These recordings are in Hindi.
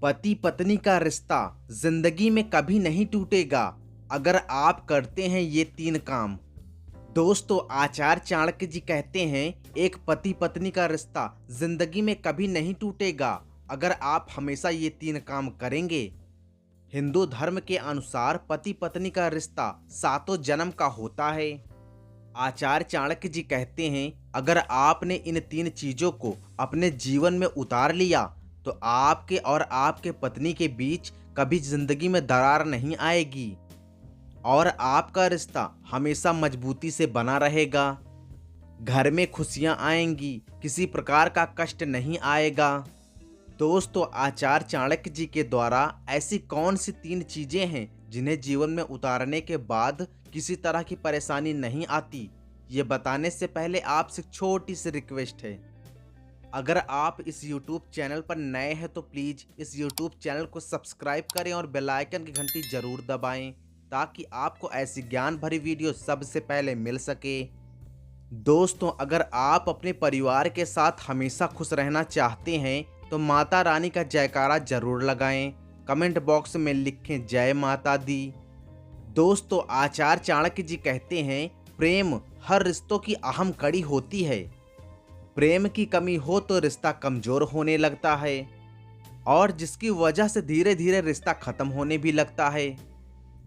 पति पत्नी का रिश्ता जिंदगी में कभी नहीं टूटेगा अगर आप करते हैं ये 3 काम। दोस्तों, आचार्य चाणक्य जी कहते हैं एक पति पत्नी का रिश्ता जिंदगी में कभी नहीं टूटेगा अगर आप हमेशा ये 3 काम करेंगे। हिंदू धर्म के अनुसार पति पत्नी का रिश्ता 7 जन्म का होता है। आचार्य चाणक्य जी कहते हैं अगर आपने इन 3 चीजों को अपने जीवन में उतार लिया तो आपके और आपके पत्नी के बीच कभी जिंदगी में दरार नहीं आएगी और आपका रिश्ता हमेशा मजबूती से बना रहेगा। घर में खुशियां आएंगी, किसी प्रकार का कष्ट नहीं आएगा। दोस्तों, आचार्य चाणक्य जी के द्वारा ऐसी कौन सी 3 चीजें हैं जिन्हें जीवन में उतारने के बाद किसी तरह की परेशानी नहीं आती, ये बताने से पहले आपसे छोटी सी रिक्वेस्ट है। अगर आप इस YouTube चैनल पर नए हैं तो प्लीज़ इस YouTube चैनल को सब्सक्राइब करें और बेल आइकन की घंटी ज़रूर दबाएं ताकि आपको ऐसी ज्ञान भरी वीडियो सबसे पहले मिल सके। दोस्तों, अगर आप अपने परिवार के साथ हमेशा खुश रहना चाहते हैं तो माता रानी का जयकारा जरूर लगाएं। कमेंट बॉक्स में लिखें जय माता दी। दोस्तों, आचार्य चाणक्य जी कहते हैं प्रेम हर रिश्तों की अहम कड़ी होती है। प्रेम की कमी हो तो रिश्ता कमजोर होने लगता है और जिसकी वजह से धीरे धीरे रिश्ता खत्म होने भी लगता है।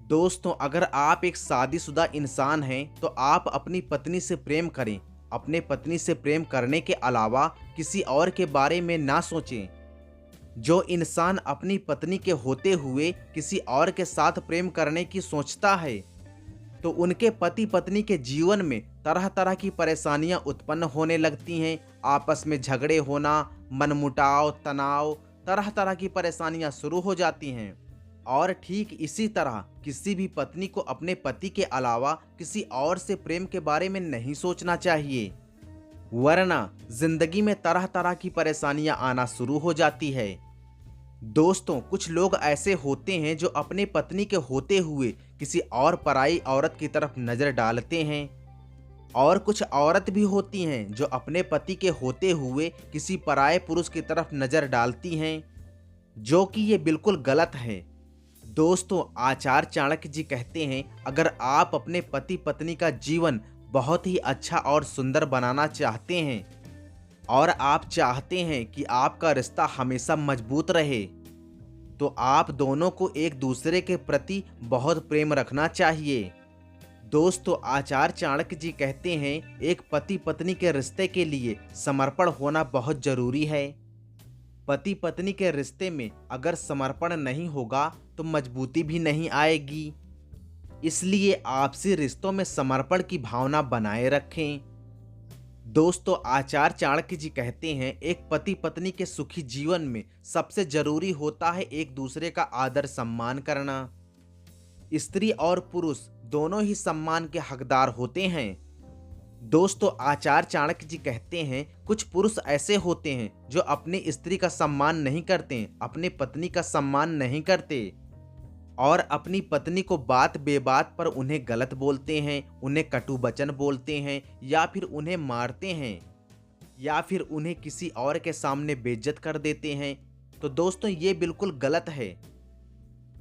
दोस्तों, अगर आप एक शादीशुदा इंसान हैं तो आप अपनी पत्नी से प्रेम करें। अपने पत्नी से प्रेम करने के अलावा किसी और के बारे में ना सोचें। जो इंसान अपनी पत्नी के होते हुए किसी और के साथ प्रेम करने की सोचता है तो उनके पति पत्नी के जीवन में तरह तरह की परेशानियां उत्पन्न होने लगती हैं। आपस में झगड़े होना, मनमुटाव, तनाव, तरह तरह की परेशानियां शुरू हो जाती हैं। और ठीक इसी तरह किसी भी पत्नी को अपने पति के अलावा किसी और से प्रेम के बारे में नहीं सोचना चाहिए, वरना जिंदगी में तरह तरह की परेशानियां आना शुरू हो जाती है। दोस्तों, कुछ लोग ऐसे होते हैं जो अपने पत्नी के होते हुए किसी और पराई औरत की तरफ नजर डालते हैं और कुछ औरत भी होती हैं जो अपने पति के होते हुए किसी पराये पुरुष की तरफ नजर डालती हैं, जो कि ये बिल्कुल गलत है। दोस्तों, आचार्य चाणक्य जी कहते हैं अगर आप अपने पति पत्नी का जीवन बहुत ही अच्छा और सुंदर बनाना चाहते हैं और आप चाहते हैं कि आपका रिश्ता हमेशा मजबूत रहे तो आप दोनों को एक दूसरे के प्रति बहुत प्रेम रखना चाहिए। दोस्तों, आचार्य चाणक्य जी कहते हैं एक पति पत्नी के रिश्ते के लिए समर्पण होना बहुत जरूरी है। पति पत्नी के रिश्ते में अगर समर्पण नहीं होगा तो मजबूती भी नहीं आएगी। इसलिए आपसी रिश्तों में समर्पण की भावना बनाए रखें। दोस्तों, आचार्य चाणक्य जी कहते हैं एक पति पत्नी के सुखी जीवन में सबसे जरूरी होता है एक दूसरे का आदर सम्मान करना। स्त्री और पुरुष दोनों ही सम्मान के हकदार होते हैं। दोस्तों, आचार्य चाणक्य जी कहते हैं कुछ पुरुष ऐसे होते हैं जो अपनी स्त्री का सम्मान नहीं करते, अपनी पत्नी का सम्मान नहीं करते और अपनी पत्नी को बात बेबात पर उन्हें गलत बोलते हैं, उन्हें कटु वचन बोलते हैं या फिर उन्हें मारते हैं या फिर उन्हें किसी और के सामने बेइज्जत कर देते हैं। तो दोस्तों, ये बिल्कुल गलत है।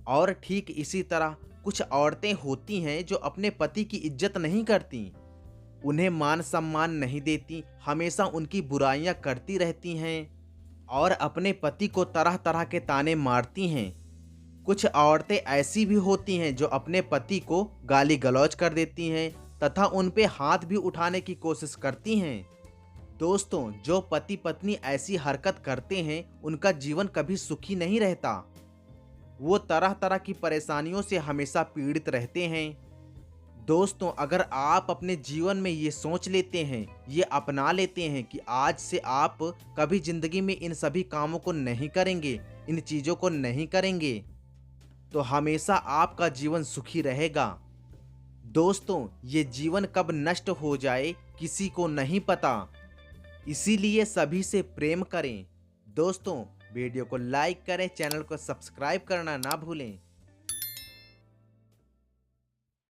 और ठीक इसी तरह कुछ औरतें होती हैं जो अपने पति की इज्जत नहीं करती, उन्हें मान सम्मान नहीं देती, हमेशा उनकी बुराइयां करती रहती हैं और अपने पति को तरह तरह के ताने मारती हैं। कुछ औरतें ऐसी भी होती हैं जो अपने पति को गाली गलौज कर देती हैं तथा उन पे हाथ भी उठाने की कोशिश करती हैं। दोस्तों, जो पति पत्नी ऐसी हरकत करते हैं उनका जीवन कभी सुखी नहीं रहता। वो तरह तरह की परेशानियों से हमेशा पीड़ित रहते हैं। दोस्तों, अगर आप अपने जीवन में ये सोच लेते हैं, ये अपना लेते हैं कि आज से आप कभी जिंदगी में इन सभी कामों को नहीं करेंगे, इन चीज़ों को नहीं करेंगे, तो हमेशा आपका जीवन सुखी रहेगा। दोस्तों, ये जीवन कब नष्ट हो जाए किसी को नहीं पता, इसीलिए सभी से प्रेम करें। दोस्तों, वीडियो को लाइक करें, चैनल को सब्सक्राइब करना ना भूलें।